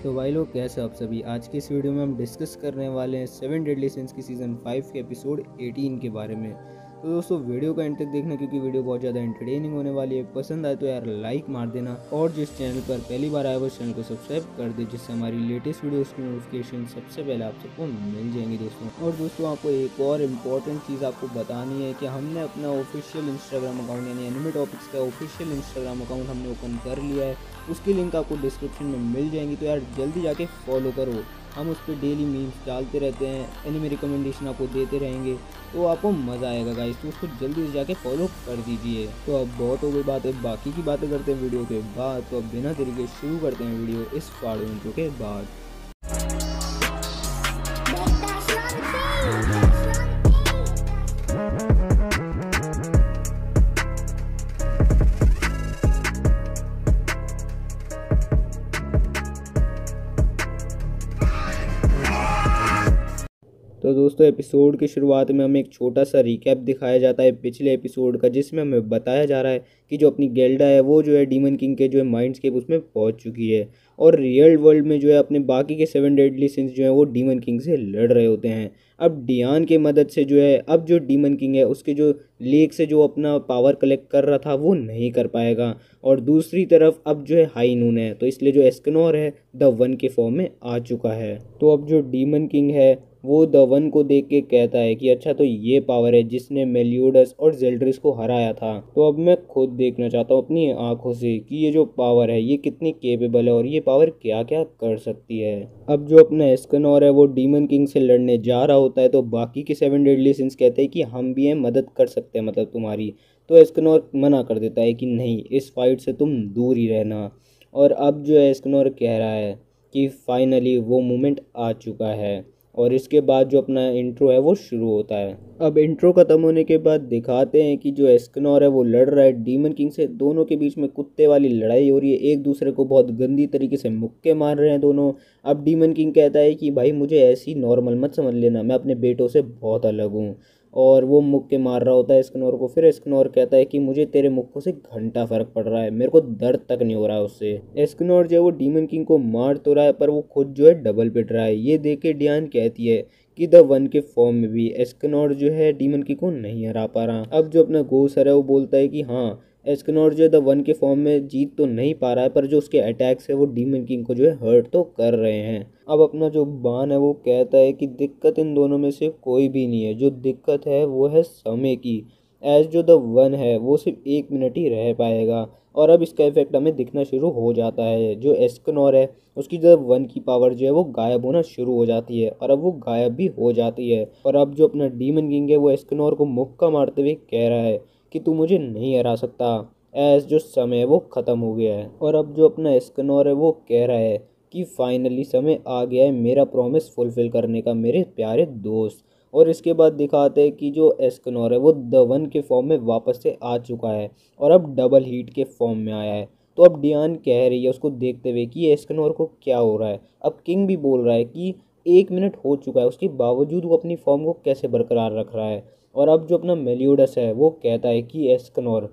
तो भाई लोग कैसे आप सभी। आज की इस वीडियो में हम डिस्कस करने वाले हैं 7 डेडली सिंस की सीज़न 5 के एपिसोड 18 के बारे में। तो दोस्तों वीडियो का एंड तक देखना क्योंकि वीडियो बहुत ज़्यादा एंटरटेनिंग होने वाली है। पसंद आए तो यार लाइक मार देना और जिस चैनल पर पहली बार आया वो चैनल को सब्सक्राइब कर दे, जिससे हमारी लेटेस्ट वीडियोस की नोटिफिकेशन सबसे पहले आप सबको मिल जाएंगी दोस्तों। और दोस्तों आपको एक और इम्पॉर्टेंट चीज़ आपको बतानी है कि हमने अपना ऑफिशियल इंस्टाग्राम अकाउंट यानी एनिमे टॉपिक्स का ऑफिशियल इंस्टाग्राम अकाउंट हमने ओपन कर लिया है। उसकी लिंक आपको डिस्क्रिप्शन में मिल जाएंगी, तो यार जल्दी जाके फॉलो करो। हम उस पर डेली मीम्स डालते रहते हैं, एनिमे रिकमेंडेशन आपको देते रहेंगे, तो आपको मज़ा आएगा गाइस। तो उसको जल्दी से जाके फॉलो कर दीजिए। तो अब बहुत हो गई बातें, बाकी की बातें करते हैं वीडियो के बाद। तो अब बिना देरी के शुरू करते हैं वीडियो इस फाड़ो इंट्रो के बाद। तो दोस्तों एपिसोड की शुरुआत में हमें एक छोटा सा रिकैप दिखाया जाता है पिछले एपिसोड का, जिसमें हमें बताया जा रहा है कि जो अपनी गेल्डा है वो जो है डीमन किंग के जो है माइंडस्केप उसमें पहुंच चुकी है, और रियल वर्ल्ड में जो है अपने बाकी के 7 डेडली सिंस जो है वो डीमन किंग से लड़ रहे होते हैं। अब डियान के मदद से जो है अब जो डीमन किंग है उसके जो लेक से जो अपना पावर कलेक्ट कर रहा था वो नहीं कर पाएगा, और दूसरी तरफ अब जो है हाई नून है, तो इसलिए जो एस्कनोर है द वन के फॉर्म में आ चुका है। तो अब जो डीमन किंग है वो द वन को देख के कहता है कि अच्छा तो ये पावर है जिसने मेलियोडस और जेल्ड्रिस को हराया था, तो अब मैं खुद देखना चाहता हूँ अपनी आंखों से कि ये जो पावर है ये कितनी केपेबल है और ये पावर क्या क्या कर सकती है। अब जो अपना एस्कनोर है वो डीमन किंग से लड़ने जा रहा होता है, तो बाकी के 7 डेडली सिंस कहते हैं कि हम भी हैं, मदद कर सकते हैं मतलब तुम्हारी। तो एस्कनोर मना कर देता है कि नहीं, इस फाइट से तुम दूर ही रहना। और अब जो एस्कनोर कह रहा है कि फाइनली वो मोमेंट आ चुका है, और इसके बाद जो अपना इंट्रो है वो शुरू होता है। अब इंट्रो ख़त्म होने के बाद दिखाते हैं कि जो एस्कनोर है वो लड़ रहा है डीमन किंग से। दोनों के बीच में कुत्ते वाली लड़ाई हो रही है, एक दूसरे को बहुत गंदी तरीके से मुक्के मार रहे हैं दोनों। अब डीमन किंग कहता है कि भाई मुझे ऐसी नॉर्मल मत समझ लेना, मैं अपने बेटों से बहुत अलग हूँ, और वो मुक्के मार रहा होता है एस्कनोर को। फिर एस्कनोर कहता है कि मुझे तेरे मुक्कों से घंटा फर्क पड़ रहा है, मेरे को दर्द तक नहीं हो रहा है उससे। एस्कनोर जो है वो डीमन किंग को मार तो रहा है पर वो खुद जो है डबल पिट रहा है। ये देख के डियान कहती है कि द वन के फॉर्म में भी एस्कनोर जो है डीमन किंग को नहीं हरा पा रहा। अब जो अपना गोसर है वो बोलता है कि हाँ एस्कनोर जो है द वन के फॉर्म में जीत तो नहीं पा रहा है, पर जो उसके अटैक्स है वो डीमन किंग को जो है हर्ट तो कर रहे हैं। अब अपना जो बान है वो कहता है कि दिक्कत इन दोनों में से कोई भी नहीं है, जो दिक्कत है वो है समय की। एज जो द वन है वो सिर्फ 1 मिनट ही रह पाएगा, और अब इसका इफेक्ट हमें दिखना शुरू हो जाता है। जो एस्कनोर है उसकी जो वन की पावर जो है वो गायब होना शुरू हो जाती है, और अब वो गायब भी हो जाती है। और अब जो अपना डीमन किंग है वो एस्कनोर को मुक्का मारते हुए कह रहा है कि तू मुझे नहीं हरा सकता, एज जो समय है वो ख़त्म हो गया है। और अब जो अपना एस्कनोर है वो कह रहा है कि फाइनली समय आ गया है मेरा प्रॉमिस फुलफिल करने का मेरे प्यारे दोस्त। और इसके बाद दिखाते हैं कि जो एस्कनोर है वो द वन के फॉर्म में वापस से आ चुका है, और अब डबल हीट के फॉर्म में आया है। तो अब डियान कह रही है उसको देखते हुए कि एस्कनोर को क्या हो रहा है। अब किंग भी बोल रहा है कि 1 मिनट हो चुका है, उसके बावजूद वो अपनी फॉर्म को कैसे बरकरार रख रहा है। और अब जो अपना मेलियोडस है वो कहता है कि एस्कनोर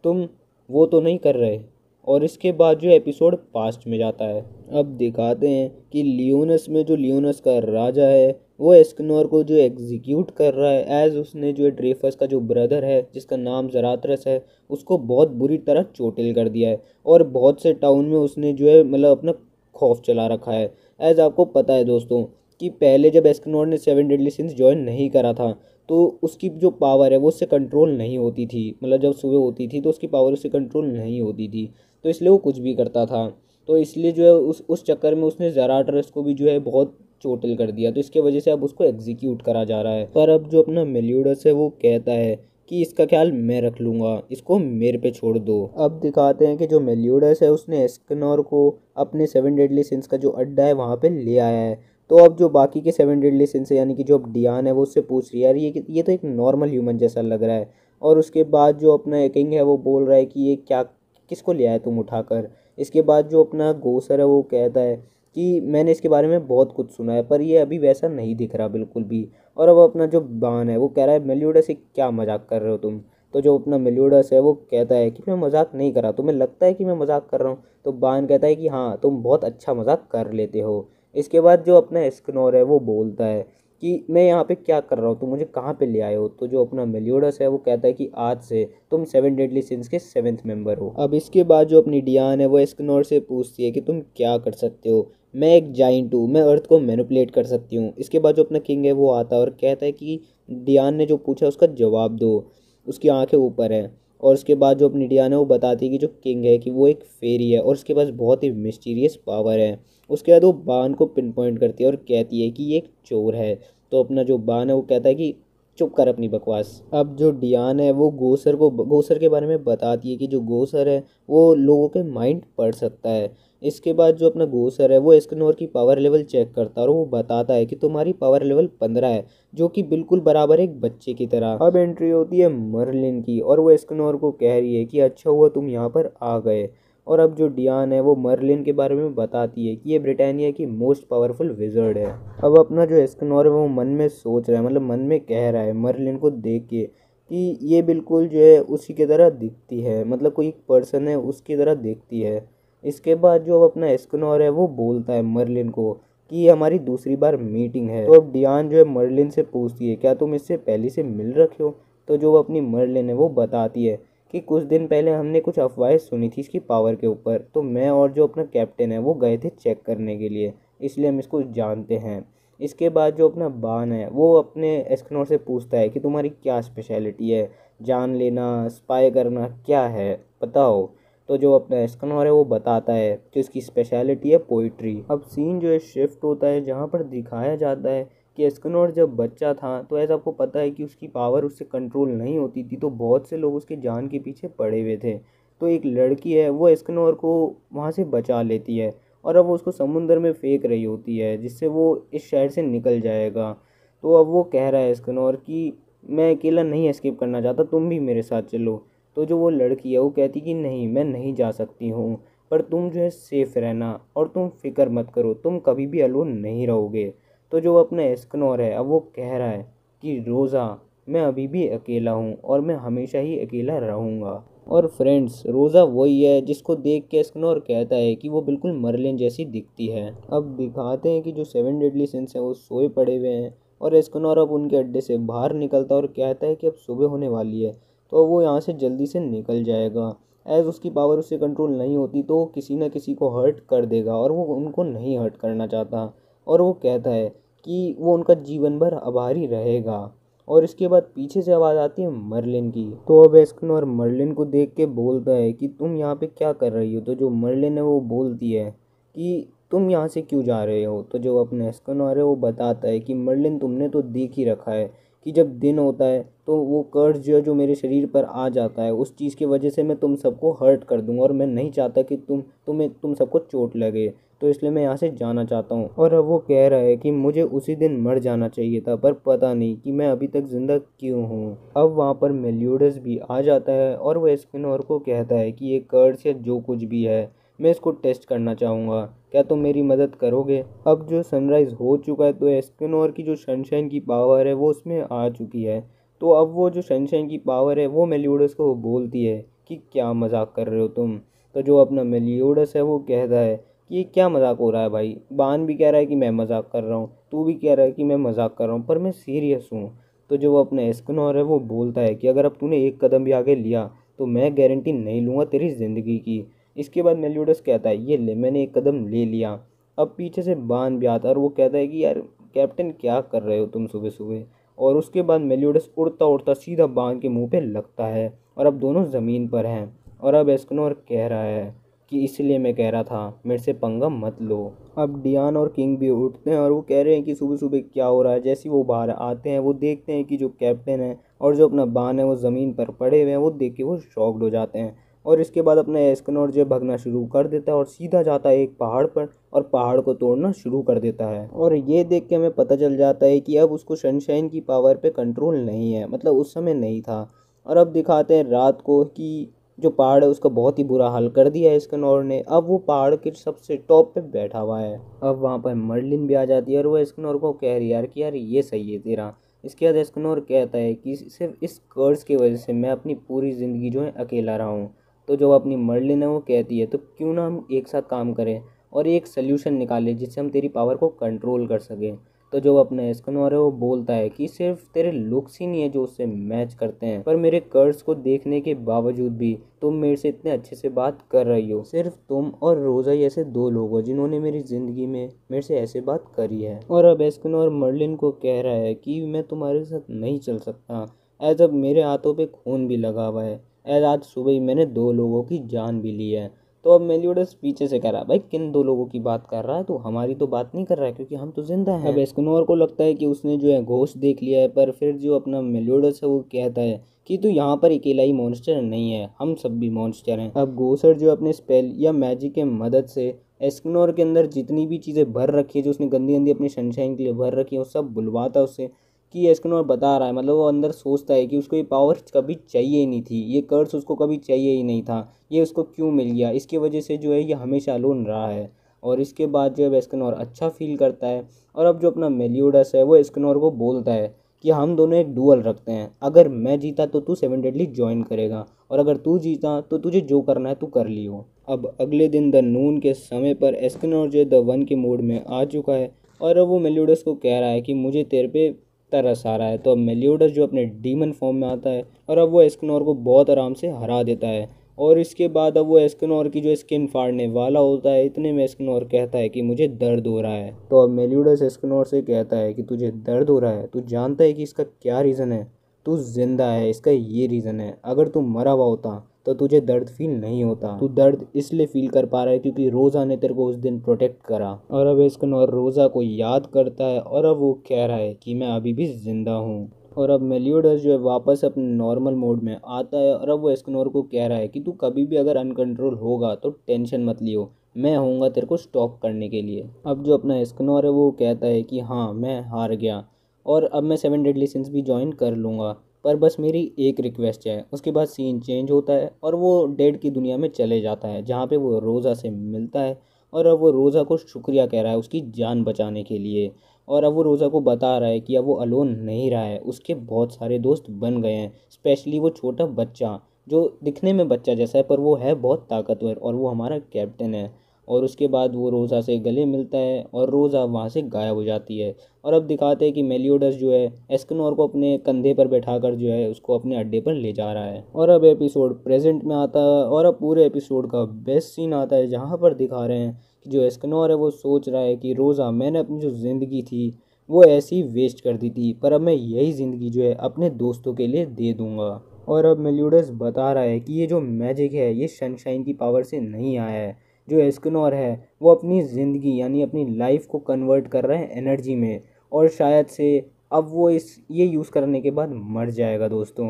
तुम वो तो नहीं कर रहे। और इसके बाद जो एपिसोड पास्ट में जाता है। अब दिखाते हैं कि लियोनस में जो लियोनस का राजा है वो एस्कनोर को जो एग्जीक्यूट कर रहा है, एज उसने जो है ड्रेफस का जो ब्रदर है जिसका नाम जरात्रस है उसको बहुत बुरी तरह चोटिल कर दिया है, और बहुत से टाउन में उसने जो है मतलब अपना खौफ चला रखा है। एज आपको पता है दोस्तों कि पहले जब एस्कनोर ने 7 डेडली सिंस ज्वाइन नहीं करा था तो उसकी जो पावर है वो उससे कंट्रोल नहीं होती थी, मतलब जब सुबह होती थी तो उसकी पावर उससे कंट्रोल नहीं होती थी, तो इसलिए वो कुछ भी करता था। तो इसलिए जो है उस चक्कर में उसने ज़राट्रस को भी जो है बहुत चोटिल कर दिया, तो इसके वजह से अब उसको एग्जीक्यूट करा जा रहा है। पर अब जो अपना मेलियोडस है वो कहता है कि इसका ख्याल मैं रख लूँगा, इसको मेरे पे छोड़ दो। अब दिखाते हैं कि जो मेलियोडस है उसने एस्कनोर को अपने 7 डेडली सिंस का जो अड्डा है वहाँ पे ले आया है। तो अब जो बाकी के 7 डेडली सिंस है यानी कि जो अब डियान है वो उससे पूछ रही है यार ये तो एक नॉर्मल ह्यूमन जैसा लग रहा है। और उसके बाद जो अपना किंग है वो बोल रहा है कि ये क्या, किसको ले आया तुम उठाकर। इसके बाद जो अपना गोसर है वो कहता है कि मैंने इसके बारे में बहुत कुछ सुना है पर ये अभी वैसा नहीं दिख रहा बिल्कुल भी। और अब अपना जो बान है वो कह रहा है मेलियोडस से क्या मजाक कर रहे हो तुम, तो जो अपना मेलियोडस है वो कहता है कि मैं मजाक नहीं कर रहा, तुम्हें लगता है कि मैं मजाक कर रहा हूँ? तो बान कहता है कि हाँ, तुम बहुत अच्छा मजाक कर लेते हो। इसके बाद जो अपना एस्कनोर है वो बोलता है कि मैं यहाँ पे क्या कर रहा हूँ, तुम मुझे कहाँ पे ले आए हो? तो जो अपना मेलियोडस है वो कहता है कि आज से तुम 7 डेडली सिंस के 7th मेंबर हो। अब इसके बाद जो अपनी डियान है वो एस्कनोर से पूछती है कि तुम क्या कर सकते हो? मैं एक जाइंट हूँ, मैं अर्थ को मैनिपुलेट कर सकती हूँ। इसके बाद जो अपना किंग है वो आता है और कहता है कि डियान ने जो पूछा उसका जवाब दो। उसकी आंखें ऊपर हैं। और उसके बाद जो अपनी डियान है वो बताती है कि जो किंग है कि वो एक फेरी है और उसके पास बहुत ही मिस्टीरियस पावर है। उसके बाद वो बान को पिन पॉइंट करती है और कहती है कि ये एक चोर है। तो अपना जो बान है वो कहता है कि चुप कर अपनी बकवास। अब जो डियान है वो गोसर के बारे में बताती है कि जो गोसर है वो लोगों के माइंड पढ़ सकता है। इसके बाद जो अपना गोसर है वो एस्कनोर की पावर लेवल चेक करता है और वो बताता है कि तुम्हारी पावर लेवल 15 है, जो कि बिल्कुल बराबर एक बच्चे की तरह। अब एंट्री होती है मर्लिन की और वो एस्कनोर को कह रही है कि अच्छा हुआ तुम यहाँ पर आ गए। और अब जो डियान है वो मर्लिन के बारे में बताती है कि ये ब्रिटानिया की मोस्ट पावरफुल विजर्ड है। अब अपना जो एस्कनोर है वो मन में सोच रहा है, मतलब मन में कह रहा है मर्लिन को देख के कि ये बिल्कुल जो है उसी की तरह दिखती है, मतलब कोई पर्सन है उसकी तरह दिखती है। इसके बाद जो अपना एस्कनोर है वो बोलता है मर्लिन को कि ये हमारी दूसरी बार मीटिंग है। तो अब डियान जो है मर्लिन से पूछती है क्या तुम इससे पहले से मिल रखे हो? तो जो अपनी मर्लिन है वो बताती है कि कुछ दिन पहले हमने कुछ अफवाहें सुनी थी इसकी पावर के ऊपर, तो मैं और जो अपना कैप्टन है वो गए थे चेक करने के लिए, इसलिए हम इसको जानते हैं। इसके बाद जो अपना बान है वो अपने एस्कनोर से पूछता है कि तुम्हारी क्या स्पेशलिटी है, जान लेना, स्पाई करना, क्या है, बताओ। तो जो अपना एस्कनोर है वो बताता है कि उसकी स्पेशलिटी है पोइट्री। अब सीन जो है शिफ्ट होता है जहाँ पर दिखाया जाता है कि एस्कनोर जब बच्चा था तो ऐसा आपको पता है कि उसकी पावर उससे कंट्रोल नहीं होती थी, तो बहुत से लोग उसके जान के पीछे पड़े हुए थे। तो एक लड़की है वो एस्कनोर को वहाँ से बचा लेती है और अब वो उसको समुंदर में फेंक रही होती है जिससे वो इस शहर से निकल जाएगा। तो अब वो कह रहा है एस्कनोर कि मैं अकेला नहीं एस्केप करना चाहता, तुम भी मेरे साथ चलो। तो जो वो लड़की है वो कहती कि नहीं, मैं नहीं जा सकती हूँ, पर तुम जो है सेफ रहना और तुम फिक्र मत करो, तुम कभी भी अलोन नहीं रहोगे। तो जो अपना एस्कनोर है अब वो कह रहा है कि रोज़ा, मैं अभी भी अकेला हूँ और मैं हमेशा ही अकेला रहूँगा। और फ्रेंड्स, रोज़ा वही है जिसको देख के एस्कनोर कहता है कि वो बिल्कुल मर्लिन जैसी दिखती है। अब दिखाते हैं कि जो 7 डेडली सिंस हैं वो सोए पड़े हुए हैं और एस्कनोर अब उनके अड्डे से बाहर निकलता है और कहता है कि अब सुबह होने वाली है, तो वो यहाँ से जल्दी से निकल जाएगा। एज उसकी पावर उससे कंट्रोल नहीं होती तो वो किसी न किसी को हर्ट कर देगा और वो उनको नहीं हर्ट करना चाहता। और वो कहता है कि वो उनका जीवन भर आभारी रहेगा। और इसके बाद पीछे से आवाज़ आती है मर्लिन की। तो अब एस्कनोर मर्लिन को देख के बोलता है कि तुम यहाँ पे क्या कर रही हो? तो जो मर्लिन है वो बोलती है कि तुम यहाँ से क्यों जा रहे हो? तो जो अपना एस्कनोर है वो बताता है कि मर्लिन, तुमने तो देख ही रखा है कि जब दिन होता है तो वो कर्ज जो है जो मेरे शरीर पर आ जाता है, उस चीज़ की वजह से मैं तुम सबको हर्ट कर दूंगा और मैं नहीं चाहता कि तुम सबको चोट लगे, तो इसलिए मैं यहाँ से जाना चाहता हूँ। और अब वो कह रहा है कि मुझे उसी दिन मर जाना चाहिए था, पर पता नहीं कि मैं अभी तक ज़िंदा क्यों हूँ। अब वहाँ पर मेलियोडस भी आ जाता है और वो एस्कनोर को कहता है कि ये कर्ज या जो कुछ भी है मैं इसको टेस्ट करना चाहूँगा, क्या तुम मेरी मदद करोगे? अब जो सनराइज़ हो चुका है तो एस्कनोर की जो सनशाइन की पावर है वो उसमें आ चुकी है। तो अब वो जो सनशाइन की पावर है वो मेलियोडस को बोलती है कि क्या मजाक कर रहे हो तुम? तो जो अपना मेलियोडस है वो कहता है कि ये क्या मजाक हो रहा है भाई? बान भी कह रहा है कि मैं मजाक कर रहा हूँ, तू भी कह रहा है कि मैं मजाक कर रहा हूँ, पर मैं सीरियस हूँ। तो जो वो अपना एस्कनोर है वो बोलता है कि अगर अब तूने एक कदम भी आगे लिया तो मैं गारंटी नहीं लूँगा तेरी ज़िंदगी की। इसके बाद मेलियोडस कहता है ये ले, मैंने एक कदम ले लिया। अब पीछे से बान भी आता है और वो कहता है कि यार कैप्टन, क्या कर रहे हो तुम सुबह सुबह? और उसके बाद मेलियोडस उड़ता उड़ता सीधा बान के मुंह पे लगता है और अब दोनों ज़मीन पर हैं। और अब एस्कनोर कह रहा है कि इसलिए मैं कह रहा था मेरे से पंगा मत लो। अब डियान और किंग भी उठते हैं और वो कह रहे हैं कि सुबह सुबह क्या हो रहा है। जैसे ही वो बाहर आते हैं वो देखते हैं कि जो कैप्टन है और जो अपना बान है वो ज़मीन पर पड़े हुए हैं। वो देख के वो शॉक्ड हो जाते हैं और इसके बाद अपना एस्कनोर जो भगना शुरू कर देता है और सीधा जाता है एक पहाड़ पर और पहाड़ को तोड़ना शुरू कर देता है। और ये देख के हमें पता चल जाता है कि अब उसको सनशाइन की पावर पे कंट्रोल नहीं है, मतलब उस समय नहीं था। और अब दिखाते हैं रात को कि जो पहाड़ है उसका बहुत ही बुरा हाल कर दिया है एस्कनोर ने। अब वो पहाड़ के सबसे टॉप पे बैठा हुआ है। अब वहाँ पर मर्लिन भी आ जाती है और वो एस्कनोर को कह रही है यार कि यार ये सही है तेरा, इसके बाद एस्कनोर कहता है कि सिर्फ इस कर्ज की वजह से मैं अपनी पूरी ज़िंदगी जो है अकेला रहा हूँ। तो जो अपनी मर्लिन है वो कहती है तो क्यों ना हम एक साथ काम करें और एक सल्यूशन निकालें जिससे हम तेरी पावर को कंट्रोल कर सकें। तो जो अपना एस्कनोर है वो बोलता है कि सिर्फ तेरे लुक्स ही नहीं है जो उससे मैच करते हैं, पर मेरे कर्ज को देखने के बावजूद भी तुम मेरे से इतने अच्छे से बात कर रही हो। सिर्फ तुम और रोज़ा ही ऐसे दो लोग हो जिन्होंने मेरी ज़िंदगी में मेरे से ऐसे बात करी है। और अब एस्कनोर मर्लिन को कह रहा है कि मैं तुम्हारे साथ नहीं चल सकता, एज अब मेरे हाथों पे खून भी लगा हुआ है, एज आज सुबह ही मैंने दो लोगों की जान भी ली है। तो अब मेलियोडस पीछे से कह रहा है भाई किन दो लोगों की बात कर रहा है, तो हमारी तो बात नहीं कर रहा है क्योंकि हम तो जिंदा हैं। अब एस्कनोर को लगता है कि उसने जो है घोस्ट देख लिया है, पर फिर जो अपना मेलियोडस है वो कहता है कि तू यहाँ पर अकेला ही मॉन्स्टर नहीं है, हम सब भी मॉन्स्टर हैं। अब गोसर जो अपने स्पेल या मैजिक के मदद से एस्कनोर के अंदर जितनी भी चीज़ें भर रखी है जो उसने गंदी गंदी अपनी सनशाइन के लिए भर रखी है वो सब बुलवाता है उससे, कि एस्कनोर बता रहा है, मतलब वो अंदर सोचता है कि उसको ये पावर कभी चाहिए ही नहीं थी, ये कर्स उसको कभी चाहिए ही नहीं था, ये उसको क्यों मिल गया, इसकी वजह से जो है ये हमेशा अलोन रहा है। और इसके बाद जो है एस्कनोर अच्छा फील करता है। और अब जो अपना मेलियोडस है वो एस्कनोर को बोलता है कि हम दोनों एक डुअल रखते हैं, अगर मैं जीता तो तू 7 डेडली ज्वाइन करेगा और अगर तू जीता तो तुझे जो करना है तू कर लियो। अब अगले दिन द नून के समय पर एस्कनोर जो है द वन के मोड में आ चुका है और अब वो मेलियोडस को कह रहा है कि मुझे तेरे पे तरस आ रहा है। तो अब मेलियोडस जो अपने डीमन फॉर्म में आता है और अब वो एस्कनोर को बहुत आराम से हरा देता है। और इसके बाद अब वो एस्कनोर की जो स्किन फाड़ने वाला होता है, इतने में एस्कनोर कहता है कि मुझे दर्द हो रहा है। तो अब मेलियोडस एस्कनोर से कहता है कि तुझे दर्द हो रहा है, तू जानता है कि इसका क्या रीज़न है, तू जिंदा है इसका ये रीज़न है, अगर तू मरा हुआ होता तो तुझे दर्द फील नहीं होता, तू दर्द इसलिए फील कर पा रहा है क्योंकि रोज़ा ने तेरे को उस दिन प्रोटेक्ट करा। और अब एस्कनोर रोज़ा को याद करता है और अब वो कह रहा है कि मैं अभी भी जिंदा हूँ। और अब मेलियोडस जो है वापस अपने नॉर्मल मोड में आता है और अब वो एस्कनोर को कह रहा है कि तू कभी भी अगर अनकंट्रोल होगा तो टेंशन मत लियो, मैं होऊंगा तेरे को स्टॉप करने के लिए। अब जो अपना एस्कनोर है वो कहता है कि हाँ मैं हार गया और अब मैं 7 डेडली सिंस भी ज्वाइन कर लूँगा, पर बस मेरी एक रिक्वेस्ट है। उसके बाद सीन चेंज होता है और वो डेड की दुनिया में चले जाता है जहाँ पे वो रोज़ा से मिलता है और अब वो रोज़ा को शुक्रिया कह रहा है उसकी जान बचाने के लिए। और अब वो रोज़ा को बता रहा है कि अब वो अलोन नहीं रहा है, उसके बहुत सारे दोस्त बन गए हैं, स्पेशली वो छोटा बच्चा जो दिखने में बच्चा जैसा है पर वो है बहुत ताकतवर और वो हमारा कैप्टन है। और उसके बाद वो रोज़ा से गले मिलता है और रोज़ा वहाँ से गायब हो जाती है। और अब दिखाते हैं कि मेलियोडस जो है एस्कनोर को अपने कंधे पर बैठाकर जो है उसको अपने अड्डे पर ले जा रहा है। और अब एपिसोड प्रेजेंट में आता है और अब पूरे एपिसोड का बेस्ट सीन आता है जहाँ पर दिखा रहे हैं कि जो एस्कनोर है वो सोच रहा है कि रोज़ा मैंने अपनी जो ज़िंदगी थी वो ऐसी ही वेस्ट कर दी थी, पर अब मैं यही ज़िंदगी जो है अपने दोस्तों के लिए दे दूँगा। और अब मेलियोडस बता रहा है कि ये जो मैजिक है ये सनशाइन की पावर से नहीं आया है, जो एस्कनोर है वो अपनी ज़िंदगी यानी अपनी लाइफ को कन्वर्ट कर रहे हैं एनर्जी में और शायद से अब वो ये यूज़ करने के बाद मर जाएगा दोस्तों।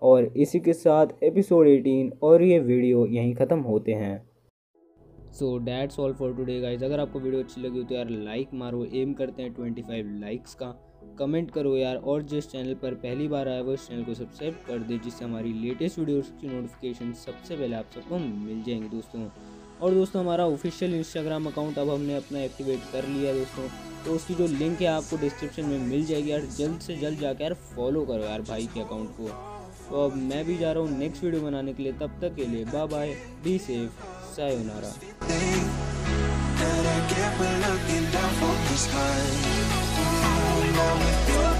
और इसी के साथ एपिसोड 18 और ये वीडियो यहीं ख़त्म होते हैं। सो that's all for today guys. अगर आपको वीडियो अच्छी लगी हो तो यार लाइक मारो, एम करते हैं 25 लाइक्स का, कमेंट करो यार, और जिस चैनल पर पहली बार आया वो इस चैनल को सब्सक्राइब कर दे जिससे हमारी लेटेस्ट वीडियोस की नोटिफिकेशन सबसे पहले आप सबको मिल जाएंगी दोस्तों। और दोस्तों हमारा ऑफिशियल इंस्टाग्राम अकाउंट अब हमने अपना एक्टिवेट कर लिया है दोस्तों, तो उसकी जो लिंक है आपको डिस्क्रिप्शन में मिल जाएगी यार, जल्द से जल्द जाकर यार फॉलो करो यार भाई के अकाउंट को। तो अब मैं भी जा रहा हूँ नेक्स्ट वीडियो बनाने के लिए, तब तक के लिए बाय बाय, बी सेफ, सायोनारा। That I get when looking down from the sky. Now